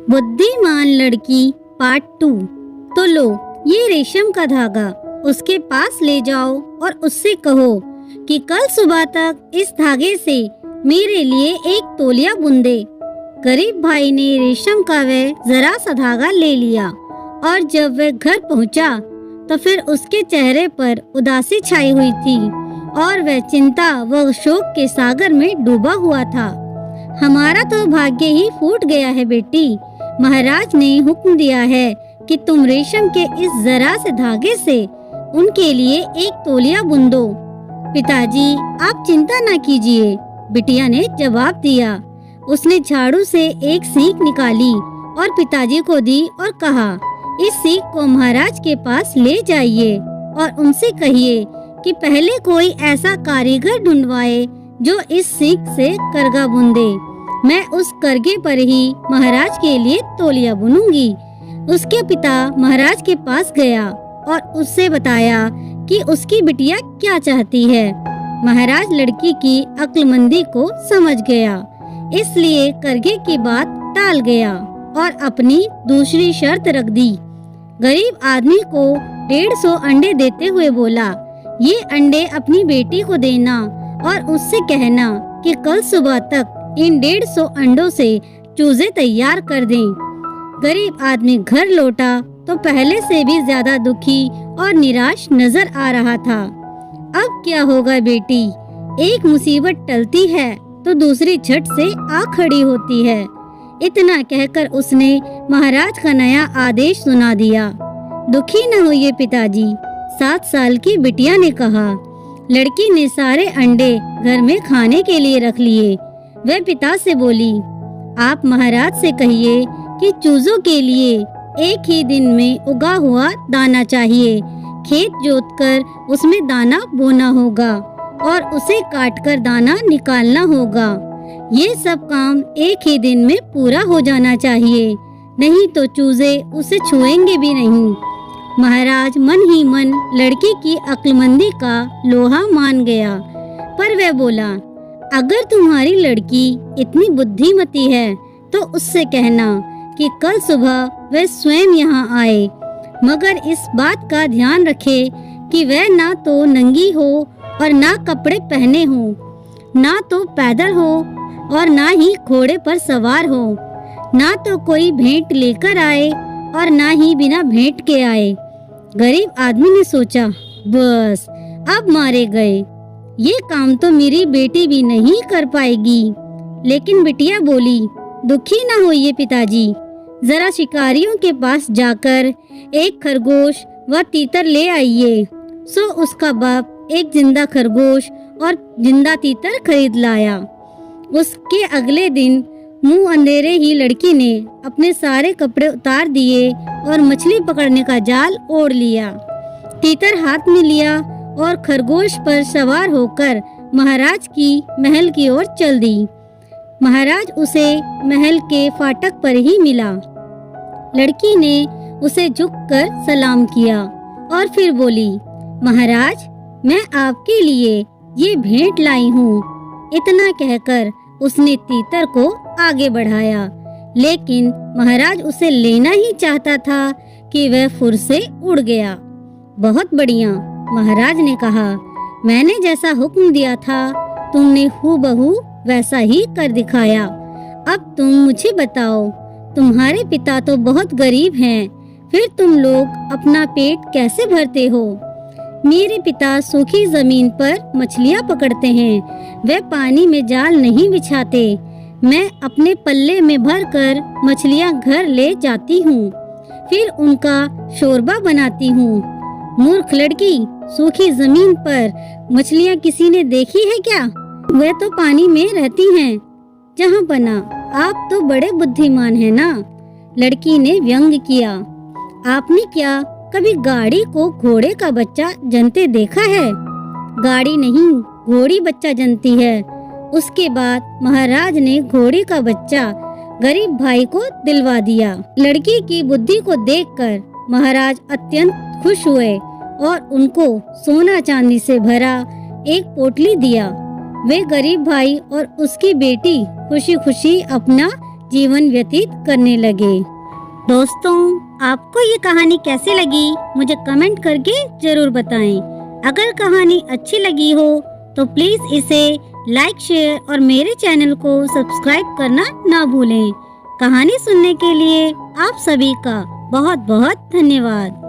बुद्धिमान लड़की पार्ट 2। तो लो, ये रेशम का धागा उसके पास ले जाओ और उससे कहो कि कल सुबह तक इस धागे से मेरे लिए एक तौलिया बुन दे। गरीब भाई ने रेशम का वह जरा सा धागा ले लिया और जब वह घर पहुंचा तो फिर उसके चेहरे पर उदासी छाई हुई थी और वह चिंता व शोक के सागर में डूबा हुआ था। हमारा तो भाग्य ही फूट गया है बेटी। महाराज ने हुक्म दिया है कि तुम रेशम के इस जरा से धागे से उनके लिए एक तौलिया बुन दो। पिताजी, आप चिंता न कीजिए, बिटिया ने जवाब दिया। उसने झाड़ू से एक सीख निकाली और पिताजी को दी और कहा, इस सीख को महाराज के पास ले जाइए और उनसे कहिए कि पहले कोई ऐसा कारीगर ढूंढवाए जो इस सीख से करगा बुन दे। मैं उस करगे पर ही महाराज के लिए तौलिया बुनूंगी। उसके पिता महाराज के पास गया और उससे बताया कि उसकी बिटिया क्या चाहती है। महाराज लड़की की अक्लमंदी को समझ गया, इसलिए करगे की बात टाल गया और अपनी दूसरी शर्त रख दी। गरीब आदमी को 150 अंडे देते हुए बोला, ये अंडे अपनी बेटी को देना और उससे कहना कि कल सुबह तक इन 150 अंडों से चूजे तैयार कर दें। गरीब आदमी घर लौटा तो पहले से भी ज्यादा दुखी और निराश नजर आ रहा था। अब क्या होगा बेटी? एक मुसीबत टलती है तो दूसरी झट से आ खड़ी होती है। इतना कहकर उसने महाराज का नया आदेश सुना दिया। दुखी न होइए पिताजी, 7 साल की बिटिया ने कहा। लड़की ने सारे अंडे घर में खाने के लिए रख लिए। वह पिता से बोली, आप महाराज से कहिए कि चूजों के लिए एक ही दिन में उगा हुआ दाना चाहिए। खेत जोतकर उसमें दाना बोना होगा और उसे काटकर दाना निकालना होगा। ये सब काम एक ही दिन में पूरा हो जाना चाहिए, नहीं तो चूजे उसे छुएंगे भी नहीं। महाराज मन ही मन लड़की की अक्लमंदी का लोहा मान गया, पर वह बोला, अगर तुम्हारी लड़की इतनी बुद्धिमती है तो उससे कहना कि कल सुबह वह स्वयं यहाँ आए, मगर इस बात का ध्यान रखे कि वह ना तो नंगी हो और ना कपड़े पहने हो, ना तो पैदल हो और ना ही घोड़े पर सवार हो, ना तो कोई भेंट लेकर आए और ना ही बिना भेंट के आए। गरीब आदमी ने सोचा, बस अब मारे गए, ये काम तो मेरी बेटी भी नहीं कर पाएगी। लेकिन बिटिया बोली, दुखी ना होइए पिताजी, जरा शिकारियों के पास जाकर एक खरगोश व तीतर ले आइए। सो उसका बाप एक जिंदा खरगोश और जिंदा तीतर खरीद लाया। उसके अगले दिन मुंह अंधेरे ही लड़की ने अपने सारे कपड़े उतार दिए और मछली पकड़ने का जाल ओढ़ लिया। तीतर हाथ में लिया और खरगोश पर सवार होकर महाराज की महल की ओर चल दी। महाराज उसे महल के फाटक पर ही मिला। लड़की ने उसे झुककर सलाम किया और फिर बोली, महाराज, मैं आपके लिए ये भेंट लाई हूँ। इतना कहकर उसने तीतर को आगे बढ़ाया, लेकिन महाराज उसे लेना ही चाहता था कि वह फुर से उड़ गया। बहुत बढ़िया, महाराज ने कहा, मैंने जैसा हुक्म दिया था तुमने हूबहू वैसा ही कर दिखाया। अब तुम मुझे बताओ, तुम्हारे पिता तो बहुत गरीब हैं, फिर तुम लोग अपना पेट कैसे भरते हो? मेरे पिता सूखी जमीन पर मछलियाँ पकड़ते हैं, वे पानी में जाल नहीं बिछाते। मैं अपने पल्ले में भरकर मछलियाँ घर ले जाती हूँ, फिर उनका शोरबा बनाती हूँ। मूर्ख लड़की, सूखी जमीन पर मछलियाँ किसी ने देखी है क्या? वे तो पानी में रहती हैं। जहाँ पना, आप तो बड़े बुद्धिमान हैं ना? लड़की ने व्यंग किया। आपने क्या कभी गाड़ी को घोड़े का बच्चा जनते देखा है? गाड़ी नहीं, घोड़ी बच्चा जनती है। उसके बाद महाराज ने घोड़ी का बच्चा गरीब भाई को दिलवा दिया। लड़की की बुद्धि को देखकर महाराज अत्यंत खुश हुए और उनको सोना चांदी से भरा एक पोटली दिया। वे गरीब भाई और उसकी बेटी खुशी खुशी अपना जीवन व्यतीत करने लगे। दोस्तों, आपको ये कहानी कैसी लगी मुझे कमेंट करके जरूर बताएं। अगर कहानी अच्छी लगी हो तो प्लीज इसे लाइक, शेयर और मेरे चैनल को सब्सक्राइब करना ना भूलें। कहानी सुनने के लिए आप सभी का बहुत बहुत धन्यवाद।